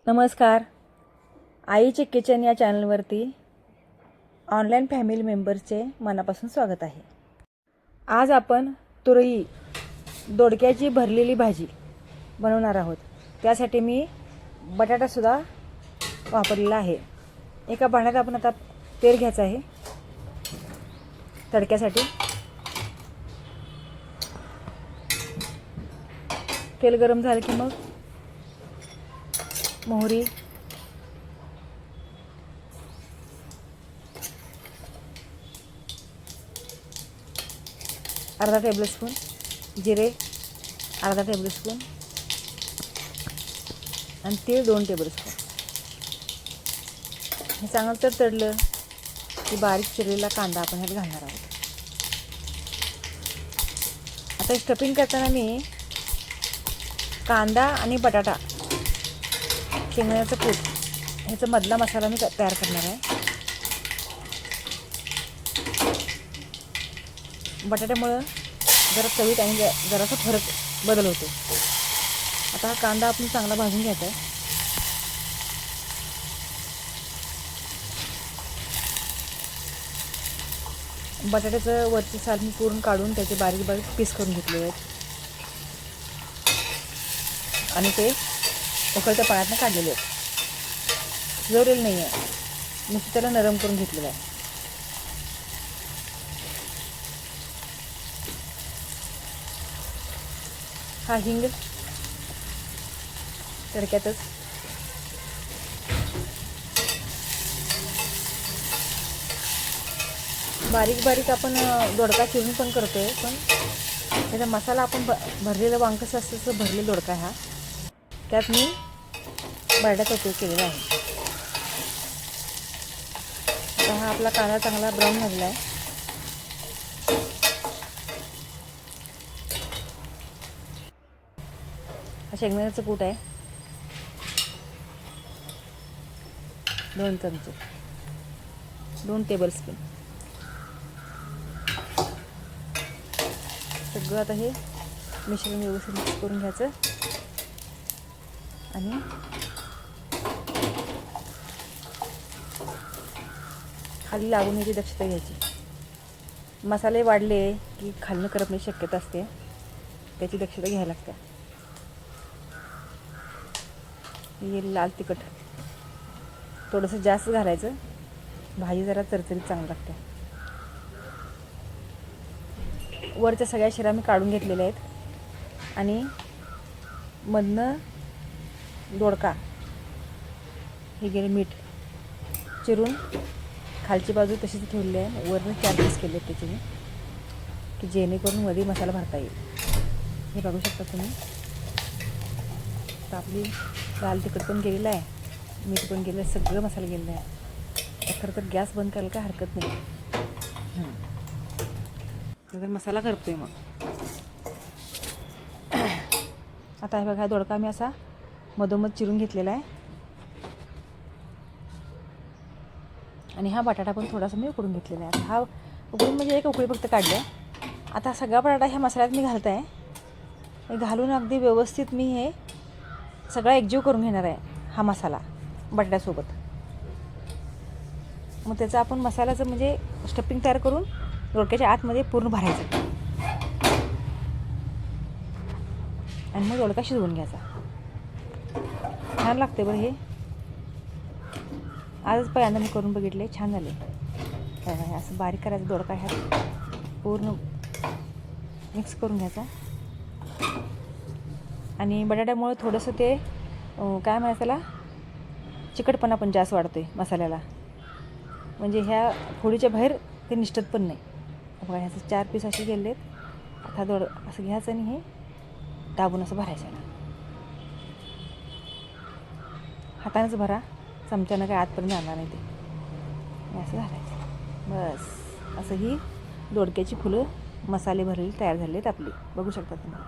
नमस्कार. आईचे किचन या चॅनलवरती ऑनलाईन फॅमिली मेंबर्सचे मनापासून स्वागत आहे. आज आपण तुरई दोडक्याची भरलेली भाजी बनवणार आहोत. त्यासाठी मी बटाटासुद्धा वापरलेला आहे. एका भांड्यात आपण आता तेल घ्यायचं आहे तडक्यासाठी. तेल गरम झालं की मग मोहरी, अर्धा टेबलस्पून जिरे, अर्धा टेबलस्पून आणि तीळ 2 टेबलस्पून. हे चांगलं तर तळलं की बारीक चिरलेला कांदा आपण ह्यात घालणार आहोत. आता स्टफिंग करताना मी कांदा आणि बटाटा, शेंगदाण्याचं कूट ह्याचा मधला मसाला मी तयार करणार आहे. बटाट्यामुळं जरा चवीत आणि जरासा फरक बदल होतो. आता हा कांदा आपण चांगला भाजून घ्यायचा आहे. बटाट्याचं वरची साल मी पूर्ण काढून त्याचे बारीक बारीक पीस करून घेतले आहेत आणि ते उकळत्या पाण्यातनं काढलेले आहेत. शिजवलेलं नाही आहे, नुसतं त्याला नरम करून घेतलेलं आहे. हा हिंग तडक्यातच, बारीक बारीक आपण दोडका चिरून पण करतोय, पण त्याचा मसाला आपण भरलेलं वांग कसं असतं तसं भरलेलं दोडका हा त्यात मी बटाट्याचा उपयोग केलेला आहे. आता हा आपला कांदा चांगला ब्राऊन झालेला आहे. हा शेंगदाण्याचं कूट आहे 2 चमचे, 2 टेबलस्पून. सगळं आता हे मिश्रण व्यवस्थित मिक्स करून घ्यायचं आणि खाली लागून याची दक्षता घ्यायची. मसाले वाढले की खालनं करपण्याची शक्यता असते, त्याची दक्षता घ्यायला लागते. हे लाल तिखट थोडंसं जास्त घालायचं, भाजी जरा चरचरीत चांगली लागते. वरच्या सगळ्या शिरा मी काढून घेतलेल्या आहेत आणि मधनं दोडका हे गेले मीठ चिरून खालची बाजू तशीच ठेवली आहे. वरनं 4 पीस केले आहेत त्याचे मी, की जेणेकरून मध्ये मसाला भरता येईल. हे बघू शकता तुम्ही. तर आपली लाल तिखट पण गेलेलं आहे, मीठ पण गेलं आहे, सगळं मसाला गेलेलं आहे. खरं तर गॅस बंद करायला काय हरकत नाही. तर मसाला करतोय मग. आता हे बघा, दोडका मी असा मधोमध चिरून घेतलेला आहे आणि हा बटाटा पण थोडासा मी उकडून घेतलेला आहे. हा उकडून म्हणजे एक उकळी फक्त काढली आहे. आता सगळा बटाटा ह्या मसाल्यात मी घालत आहे. हे घालून अगदी व्यवस्थित मी हे सगळा एकजीव करून घेणार आहे, हा मसाला बटाट्यासोबत. मग त्याचा आपण मसाल्याचं म्हणजे स्टफिंग तयार करून दोडक्याच्या आतमध्ये पूर्ण भरायचं आणि मग दोडका शिजवून घ्यायचा. छान लागते बरं हे. आजच पहिल्यांदा मी करून बघितले, छान झाले. असं बारीक करायचं दोडका ह्यात पूर्ण मिक्स करून घ्यायचा. आणि बटाट्यामुळे थोडंसं ते काय म्हणायचं त्याला, चिकटपणा पण जास्त वाढतो आहे मसाल्याला. म्हणजे ह्या फोडीच्या बाहेर ते निष्ठत पण नाही. बघा, ह्याचं 4 पीस असे गेले आहेत. आता असं घ्यायचं आणि हे दाबून असं भरायचं. हातानेच भरा, चमच्यानं काय आतपर्यंत जाणार नाही ते. असं घालायचं बस. असं ही दोडक्याची फुलं मसाले भरलेली तयार झाले आहेत आपली. बघू शकता तुम्ही.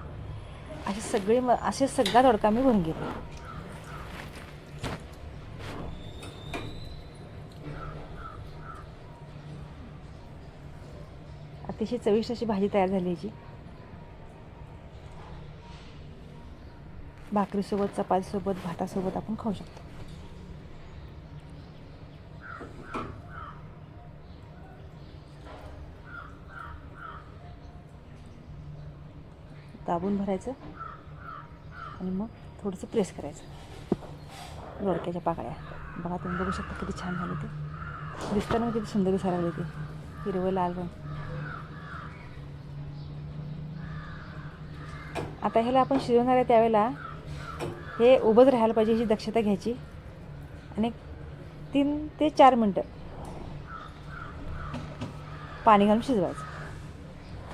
असे सगळा दोडका मी भरून घेतो. अतिशय चविष्ट अशी भाजी तयार झाली याची. भाकरीसोबत, चपातीसोबत, भातासोबत आपण खाऊ शकतो. दाबून भरायचं आणि मग थोडंसं प्रेस करायचं. दोडक्याच्या पाकळ्या बघा, तुम्ही बघू शकता किती छान झाले ते. दिसताना किती सुंदर दिसायला लागले ते, हिरवं लाल रंग. आता ह्याला आपण शिजवणार आहे त्यावेळेला हे उभंच राहायला पाहिजे, ही दक्षता घ्यायची. आणि 3 ते 4 मिनटं पाणी घालून शिजवायचं,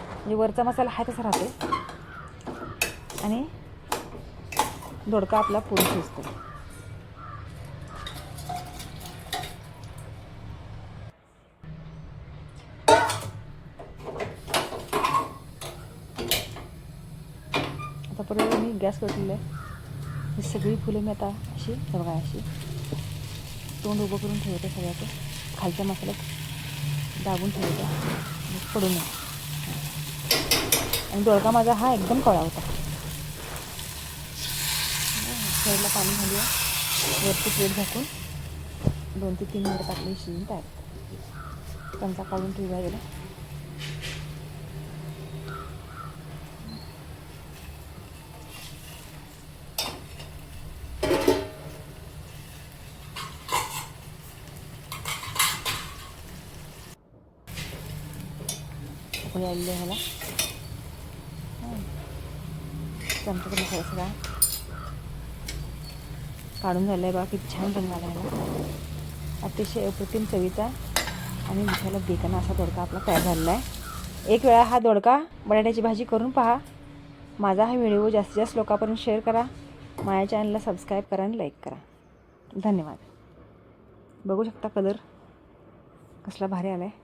म्हणजे वरचा मसाला हा तसा राहतो आणि दोडका आपला पूर्ण शिजतो. आता परत मी गॅस पेटवलेला आहे. ही सगळी फुलं मी आता अशी बघा अशी तोंड उभं करून ठेवते, सगळ्याचं खालच्या मसाल्यात दाबून ठेवते पडू नये. आणि दोडका माझा हा एकदम कळा होता. साईडला पाणी घालूया, वरती प्लेट झाकून 2 ते 3 मिनिटं टाकली शिजून तयार. चमचा काढून ठेवूया गेला. आपण आलेलं आहे ह्याला चमच्याचा मसाला सगळा काढून झाला आहे. बघा किती छान रंग आला ह्याला. अतिशय अप्रतिम चवीचा आणि दिसायला देखणा असा दोडका आपला तयार झालेला आहे. एक वेळा हा दोडका बटाट्याची भाजी करून पहा. माझा हा व्हिडिओ जास्तीत जास्त लोकांपर्यंत शेअर करा. माझ्या चॅनलला सबस्क्राईब करा आणि लाईक करा. धन्यवाद. बघू शकता कलर कसला भारी आला आहे.